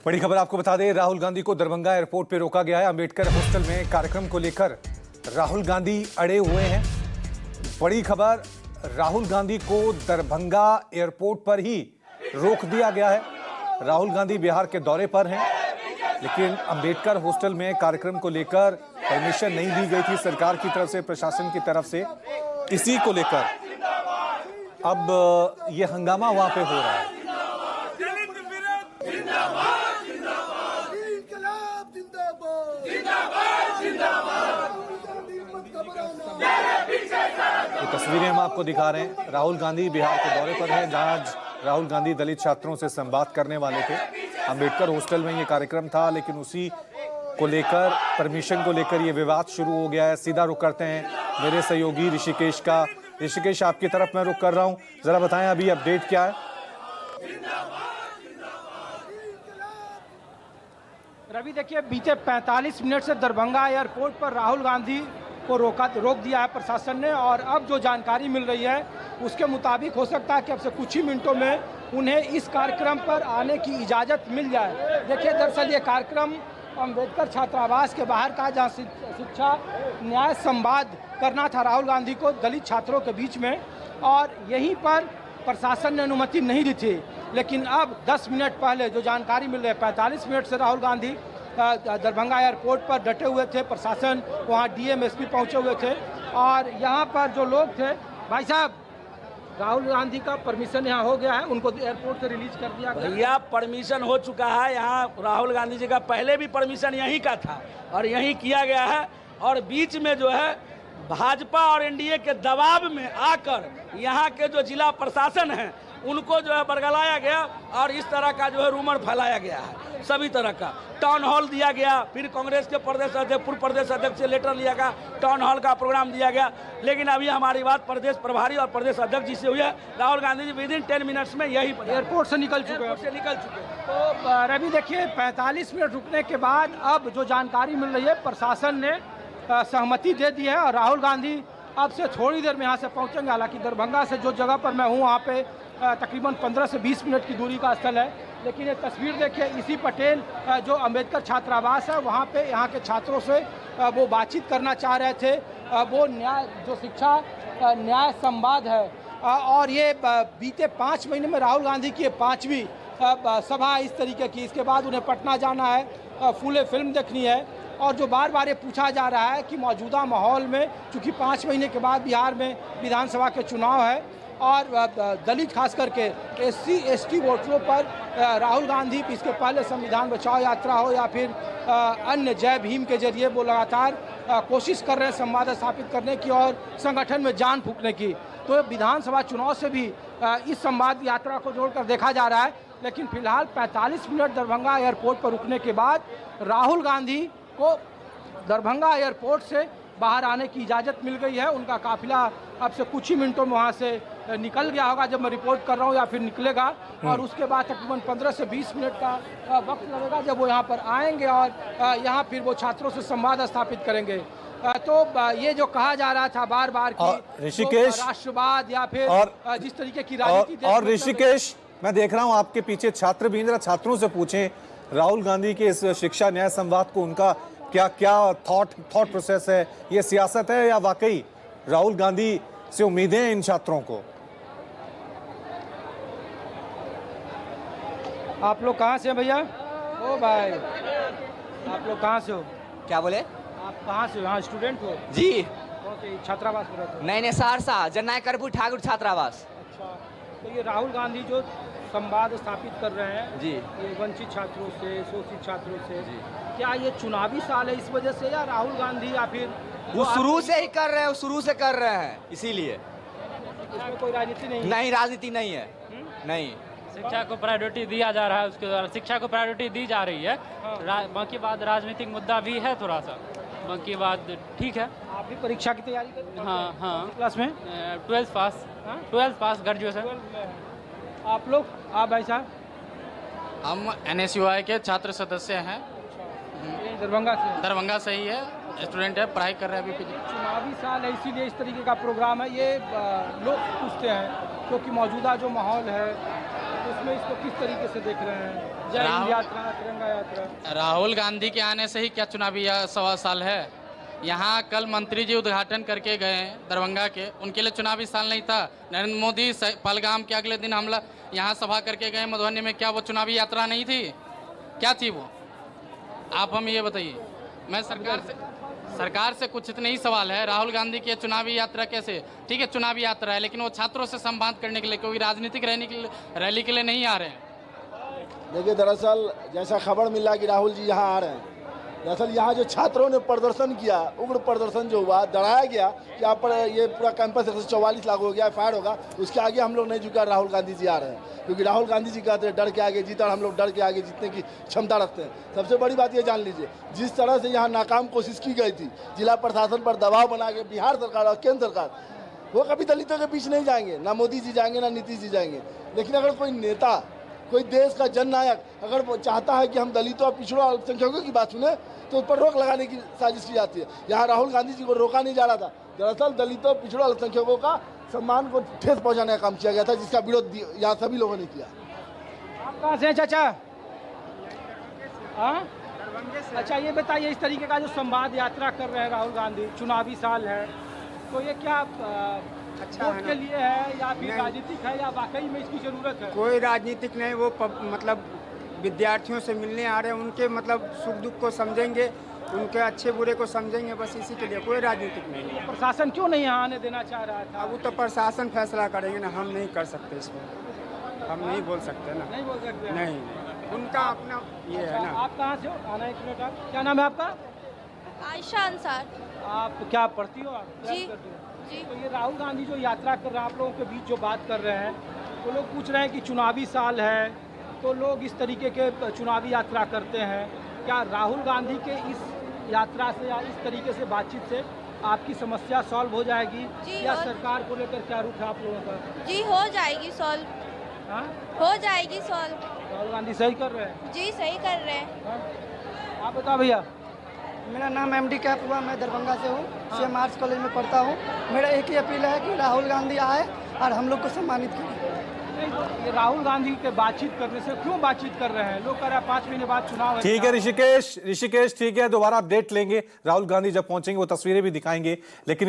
बड़ी खबर आपको बता दें, राहुल गांधी को दरभंगा एयरपोर्ट पे रोका गया है। अंबेडकर हॉस्टल में कार्यक्रम को लेकर राहुल गांधी अड़े हुए हैं। बड़ी खबर, राहुल गांधी को दरभंगा एयरपोर्ट पर ही रोक दिया गया है। राहुल गांधी बिहार के दौरे पर हैं, लेकिन अंबेडकर हॉस्टल में कार्यक्रम को लेकर परमिशन नहीं दी गई थी सरकार की तरफ से, प्रशासन की तरफ से। इसी को लेकर अब ये हंगामा वहां पे हो रहा है। ये तस्वीरें हम आपको दिखा रहे हैं। राहुल गांधी बिहार के दौरे पर हैं, जहां आज राहुल गांधी दलित छात्रों से संवाद करने वाले थे। अंबेडकर हॉस्टल में ये कार्यक्रम था, लेकिन उसी को लेकर, परमिशन को लेकर ये विवाद शुरू हो गया है। सीधा रुख करते हैं मेरे सहयोगी ऋषिकेश का। ऋषिकेश, आपकी तरफ मैं रुख कर रहा हूं, जरा बताएं अभी अपडेट क्या है। रवि, देखिए, बीते 45 मिनट से दरभंगा एयरपोर्ट पर राहुल गांधी को रोक दिया है प्रशासन ने, और अब जो जानकारी मिल रही है उसके मुताबिक हो सकता है कि अब से कुछ ही मिनटों में उन्हें इस कार्यक्रम पर आने की इजाज़त मिल जाए। देखिए, दरअसल ये कार्यक्रम अंबेडकर छात्रावास के बाहर का, जहाँ शिक्षा न्याय संवाद करना था राहुल गांधी को दलित छात्रों के बीच में, और यहीं पर प्रशासन ने अनुमति नहीं दी थी। लेकिन अब 10 मिनट पहले जो जानकारी मिल रही है, 45 मिनट से राहुल गांधी दरभंगा एयरपोर्ट पर डटे हुए थे। प्रशासन, वहाँ डीएम एसपी पहुँचे हुए थे, और यहाँ पर जो लोग थे, भाई साहब, राहुल गांधी का परमिशन यहाँ हो गया है, उनको एयरपोर्ट से रिलीज कर दिया गया। भैया, परमिशन हो चुका है। यहाँ राहुल गांधी जी का पहले भी परमिशन यहीं का था और यहीं किया गया है, और बीच में जो है भाजपा और एनडीए के दबाव में आकर यहाँ के जो जिला प्रशासन है उनको जो है बरगलाया गया, और इस तरह का जो है रूमर फैलाया गया है। सभी तरह का टाउन हॉल दिया गया, फिर कांग्रेस के प्रदेश अध्यक्ष, पूर्व प्रदेश अध्यक्ष से लेटर लिया गया, टाउन हॉल का प्रोग्राम दिया गया। लेकिन अभी हमारी बात प्रदेश प्रभारी और प्रदेश अध्यक्ष जी से हुई है। राहुल गांधी जी विदिन 10 मिनट्स में यही एयरपोर्ट से निकल चुके हैं। तो रवि, देखिए, 45 मिनट रुकने के बाद अब जो जानकारी मिल रही है, प्रशासन ने सहमति दे दी है, और राहुल गांधी अब से थोड़ी देर में यहाँ से पहुँचेंगे। हालांकि दरभंगा से जो जगह पर मैं हूँ वहाँ पे तकरीबन 15 से 20 मिनट की दूरी का स्थल है। लेकिन ये तस्वीर देखिए, इसी पटेल जो अंबेडकर छात्रावास है वहाँ पे यहाँ के छात्रों से वो बातचीत करना चाह रहे थे। वो न्याय, जो शिक्षा न्याय संवाद है, और ये बीते 5 महीने में राहुल गांधी की 5वीं सभा इस तरीके की। इसके बाद उन्हें पटना जाना है, फूले फिल्म देखनी है, और जो बार बार ये पूछा जा रहा है कि मौजूदा माहौल में, चूँकि 5 महीने के बाद बिहार में विधानसभा के चुनाव है, और दलित खास करके SC ST वोटरों पर राहुल गांधी, इसके पहले संविधान बचाओ यात्रा हो या फिर अन्य जय भीम के जरिए वो लगातार कोशिश कर रहे हैं संवाद स्थापित करने की और संगठन में जान फूंकने की। तो विधानसभा चुनाव से भी इस संवाद यात्रा को जोड़कर देखा जा रहा है। लेकिन फिलहाल 45 मिनट दरभंगा एयरपोर्ट पर रुकने के बाद राहुल गांधी को दरभंगा एयरपोर्ट से बाहर आने की इजाज़त मिल गई है। उनका काफिला अब से कुछ ही मिनटों में वहाँ से निकल गया होगा, जब मैं रिपोर्ट कर रहा हूँ, या फिर निकलेगा, और उसके बाद तकरीबन 15 से 20 मिनट का वक्त लगेगा जब वो यहाँ पर आएंगे, और यहाँ फिर वो छात्रों से संवाद स्थापित करेंगे। तो ये जो कहा जा रहा था बार बार कि ऋषिकेश, राष्ट्रवाद या फिर जिस तरीके की राजनीति, और ऋषिकेश, मैं देख रहा हूँ आपके पीछे छात्र भी, जरा छात्रों से पूछें राहुल गांधी के इस शिक्षा न्याय संवाद को उनका क्या क्या थॉट प्रोसेस है। ये सियासत है या वाकई राहुल गांधी से उम्मीदें हैं इन छात्रों को? आप लोग कहाँ से हैं भैया? ओ भाई, आप लोग कहाँ से हो? क्या बोले? आप कहाँ से हो? यहाँ स्टूडेंट हो जी? ओके, छात्रावास में रहते हो? नहीं, सहरसा जननायक कर्पूर ठाकुर छात्रावास। अच्छा, तो ये राहुल गांधी जो संवाद स्थापित कर रहे हैं जी, ये वंचित छात्रों से, शोषित छात्रों से जी, क्या ये चुनावी साल है इस वजह से, या राहुल गांधी या फिर वो शुरू से ही कर रहे हैं, शुरू से कर रहे हैं, इसीलिए? इसमें कोई राजनीति नहीं है? नहीं, राजनीति नहीं है। नहीं, शिक्षा को प्रायोरिटी दिया जा रहा है, उसके द्वारा शिक्षा को प्रायोरिटी दी जा रही है। हाँ। बाकी बात राजनीतिक मुद्दा भी है थोड़ा सा, बाकी बात ठीक है। आप भी परीक्षा की तैयारी कर रहे हैं? हाँ हाँ, क्लास में 12th पास। हाँ? 12th पास, ग्रेजुएशन। आप लोग, आप भाई साहब? हम NSUI के छात्र सदस्य हैं, ये दरभंगा से? दरभंगा से ही है, स्टूडेंट है, पढ़ाई कर रहे हैं अभी। चुनावी साल है इसीलिए इस तरीके का प्रोग्राम है। ये लोग पूछते हैं क्योंकि मौजूदा जो माहौल है इसमें इसको किस तरीके से देख रहे हैं? जय हिंद राहुल- यात्रा, तिरंगा यात्रा। राहुल गांधी के आने से ही क्या चुनावी सवा साल है? यहाँ कल मंत्री जी उद्घाटन करके गए हैं दरभंगा के, उनके लिए चुनावी साल नहीं था। नरेंद्र मोदी पहलगाम के अगले दिन हमला यहाँ सभा करके गए मधुबनी में, क्या वो चुनावी यात्रा नहीं थी? क्या थी वो? आप हम ये बताइए। मैं सरकार से कुछ इतने ही सवाल है, राहुल गांधी की चुनावी यात्रा कैसे? ठीक है चुनावी यात्रा है, लेकिन वो छात्रों से संवाद करने के लिए, कोई राजनीतिक रैली के लिए नहीं आ रहे हैं। देखिए दरअसल जैसा खबर मिला कि राहुल जी यहाँ आ रहे हैं, दरअसल यहाँ जो छात्रों ने प्रदर्शन किया, उग्र प्रदर्शन जो हुआ, डराया गया कि यहाँ पर ये पूरा कैंपस 144 लागू हो गया, फायर होगा, उसके आगे हम लोग नहीं झुका। राहुल गांधी जी आ रहे हैं क्योंकि राहुल गांधी जी कहते हैं डर के आगे जीता, और हम लोग डर के आगे जीतने की क्षमता रखते हैं। सबसे बड़ी बात ये जान लीजिए, जिस तरह से यहाँ नाकाम कोशिश की गई थी, जिला प्रशासन पर दबाव बना के बिहार सरकार और केंद्र सरकार, वो कभी दलितों के बीच नहीं जाएंगे, ना मोदी जी जाएंगे ना नीतीश जी जाएंगे। लेकिन अगर कोई नेता, कोई देश का जननायक अगर वो चाहता है कि हम दलितों और पिछड़ों अल्पसंख्यकों की बात सुने, तो उस पर रोक लगाने की साजिश की जाती है। यहाँ राहुल गांधी जी को रोका नहीं जा रहा था, दरअसल दलितों पिछड़ों अल्पसंख्यकों का सम्मान को ठेस पहुंचाने का काम किया गया था, जिसका विरोध यहाँ सभी लोगों ने किया। आप कहाँ से हैं चाचा? हाँ, अच्छा ये बताइए, इस तरीके का जो संवाद यात्रा कर रहे हैं राहुल गांधी, चुनावी साल है, तो ये क्या वोट के लिए है या फिर राजनीतिक है, या वाकई में इसकी जरूरत है? कोई राजनीतिक नहीं, वो मतलब विद्यार्थियों से मिलने आ रहे हैं, उनके मतलब सुख दुख को समझेंगे, उनके अच्छे बुरे को समझेंगे, बस इसी के लिए, कोई राजनीतिक नहीं है। प्रशासन क्यों नहीं यहाँ आने देना चाह रहा था? अब वो तो प्रशासन फैसला करेंगे ना, हम नहीं कर सकते इसमें, हम नहीं बोल सकते ना। नहीं बोल सकते? नहीं, उनका अपना ये है ना। आप कहाँ से हो? आना एक मिनट। आप क्या नाम है आपका? आयशा अंसार। आप क्या पढ़ती हो? आप क्या जी। करती हो? जी। तो ये राहुल गांधी जो यात्रा कर रहे हैं, आप लोगों के बीच जो बात कर रहे हैं, तो लोग पूछ रहे हैं कि चुनावी साल है, तो लोग इस तरीके के चुनावी यात्रा करते हैं। क्या राहुल गांधी के इस यात्रा से या इस तरीके से बातचीत से आपकी समस्या सॉल्व हो जाएगी, जी, या और सरकार को लेकर क्या रुख है आप लोगों का? जी हो जाएगी सॉल्व, हाँ, हो जाएगी सॉल्व। राहुल गांधी सही कर रहे हैं? जी सही कर रहे हैं। हाँ? आप बताओ भैया। मेरा नाम MD कैप हुआ, मैं दरभंगा से हूँ, CM आर्ट्स कॉलेज में पढ़ता हूँ। मेरा एक ही अपील है कि राहुल गांधी आए और हम लोग को सम्मानित करें। ये राहुल गांधी के बातचीत करने से क्यों बातचीत कर रहे हैं? लोग कह रहे हैं 5 महीने बाद चुनाव है। ठीक है ऋषिकेश, ठीक है, दोबारा अपडेट लेंगे। राहुल गांधी जब पहुंचेंगे वो तस्वीरें भी दिखाएंगे, लेकिन